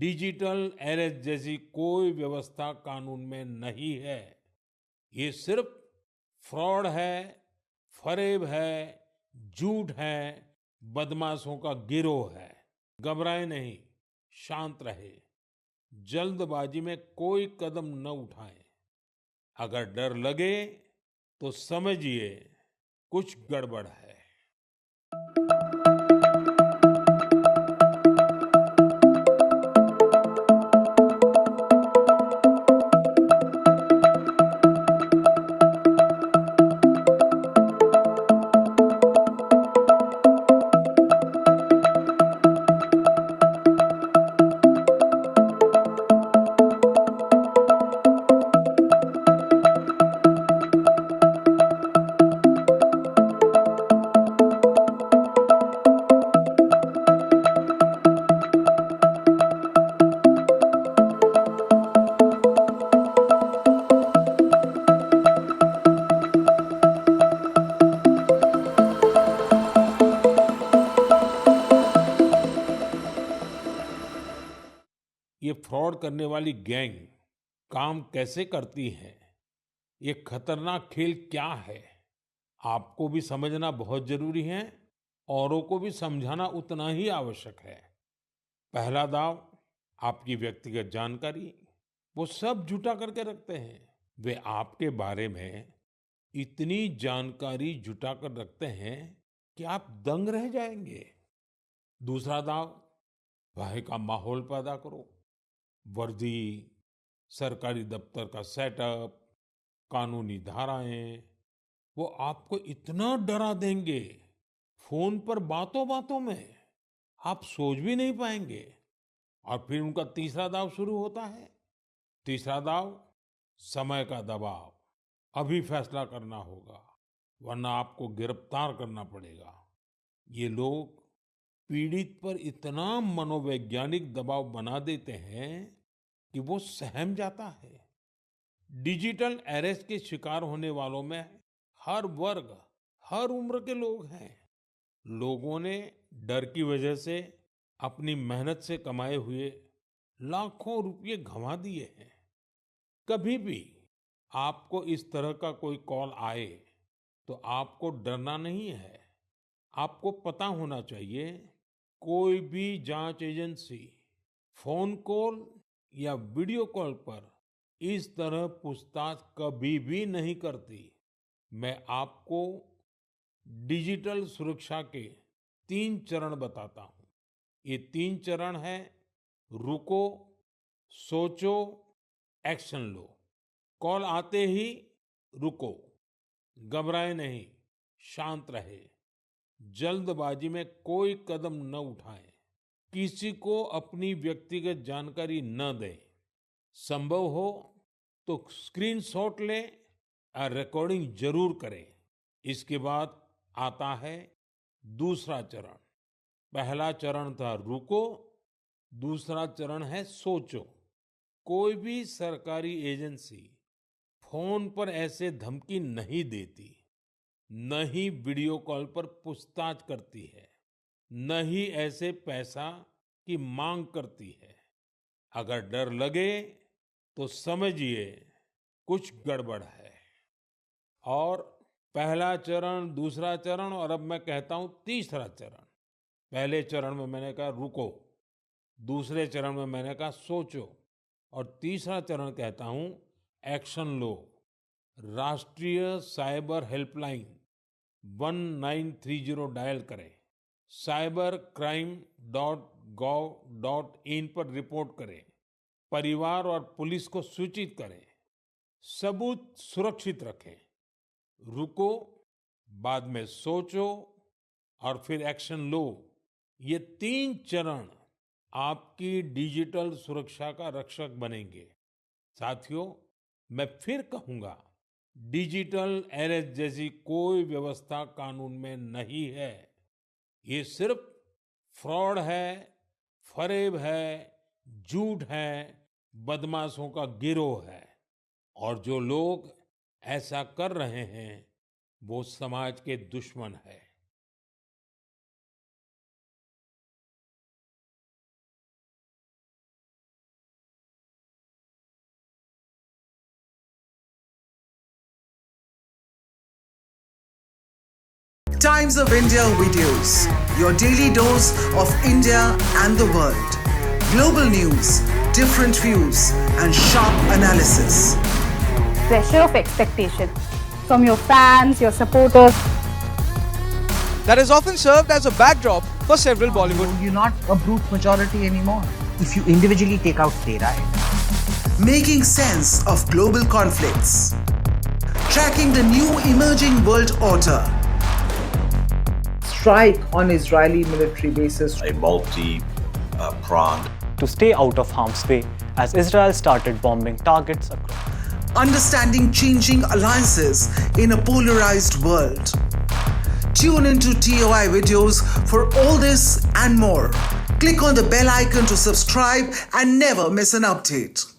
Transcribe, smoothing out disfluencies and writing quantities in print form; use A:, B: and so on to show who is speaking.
A: Digital arrest जैसी कोई व्यवस्था कानून में नहीं है। ये सिर्फ फ्रॉड है, फरेब है, झूठ है, बदमाशों का गिरोह है। घबराए नहीं, शांत रहे, जल्दबाजी में कोई कदम न उठाएं। अगर डर लगे तो समझिए कुछ गड़बड़ है। ये फ्रॉड करने वाली गैंग काम कैसे करती है, ये खतरनाक खेल क्या है, आपको भी समझना बहुत जरूरी है। औरों को भी समझाना उतना ही आवश्यक है। पहला दांव, आपकी व्यक्तिगत जानकारी, वो सब जुटा करके रखते हैं। वे आपके बारे में इतनी जानकारी जुटा कर रखते हैं कि आप दंग रह जाएंगे। दूसरा दांव, भय का माहौल पैदा करो। वर्दी, सरकारी दफ्तर का सेटअप, कानूनी धाराएं, वो आपको इतना डरा देंगे, फोन पर बातों बातों में आप सोच भी नहीं पाएंगे। और फिर उनका तीसरा दांव शुरू होता है। तीसरा दांव, समय का दबाव। अभी फैसला करना होगा, वरना आपको गिरफ्तार करना पड़ेगा। ये लोग पीड़ित पर इतना मनोवैज्ञानिक दबाव बना देते हैं कि वो सहम जाता है। डिजिटल अरेस्ट के शिकार होने वालों में हर वर्ग, हर उम्र के लोग हैं। लोगों ने डर की वजह से अपनी मेहनत से कमाए हुए लाखों रुपए गंवा दिए हैं। कभी भी आपको इस तरह का कोई कॉल आए तो आपको डरना नहीं है। आपको पता होना चाहिए, कोई भी जांच एजेंसी फोन कॉल या वीडियो कॉल पर इस तरह पूछताछ कभी भी नहीं करती। मैं आपको डिजिटल सुरक्षा के 3 चरण बताता हूं। ये 3 चरण है: रुको, सोचो, एक्शन लो। कॉल आते ही रुको, घबराए नहीं, शांत रहे, जल्दबाजी में कोई कदम न उठाएं, किसी को अपनी व्यक्तिगत जानकारी न दें। संभव हो तो स्क्रीनशॉट लें और रिकॉर्डिंग जरूर करें। इसके बाद आता है दूसरा चरण। पहला चरण था रुको, दूसरा चरण है सोचो। कोई भी सरकारी एजेंसी फोन पर ऐसे धमकी नहीं देती, न ही वीडियो कॉल पर पूछताछ करती है, न ही ऐसे पैसा की मांग करती है। अगर डर लगे तो समझिए कुछ गड़बड़ है। और पहला चरण, दूसरा चरण, और अब मैं कहता हूं तीसरा चरण। पहले चरण में मैंने कहा रुको, दूसरे चरण में मैंने कहा सोचो, और तीसरा चरण कहता हूं एक्शन लो। राष्ट्रीय साइबर हेल्पलाइन 1930 डायल करें। cybercrime.gov.in पर रिपोर्ट करें। परिवार और पुलिस को सूचित करें। सबूत सुरक्षित रखें। रुको, बाद में सोचो, और फिर एक्शन लो। ये 3 चरण आपकी डिजिटल सुरक्षा का रक्षक बनेंगे। साथियों, मैं फिर कहूंगा, डिजिटल अरेस्ट जैसी कोई व्यवस्था कानून में नहीं है। ये सिर्फ फ्रॉड है, फरेब है, झूठ है, बदमाशों का गिरोह है। और जो लोग ऐसा कर रहे हैं, वो समाज के दुश्मन है।
B: Times of India videos, your daily dose of India and the world. Global news, different views, and sharp analysis.
C: Pressure of expectation from your fans, your supporters.
D: That has often served as a backdrop for several Bollywood.
E: You're not a brute majority anymore. If you individually take out Tera,
B: Making sense of global conflicts. Tracking the new emerging world order.
E: strike on Israeli military bases.
F: A multi-pronged
G: to stay out of harm's way as Israel started bombing targets across.
B: Understanding changing alliances in a polarized world. Tune into TOI videos for all this and more. Click on the bell icon to subscribe and never miss an update.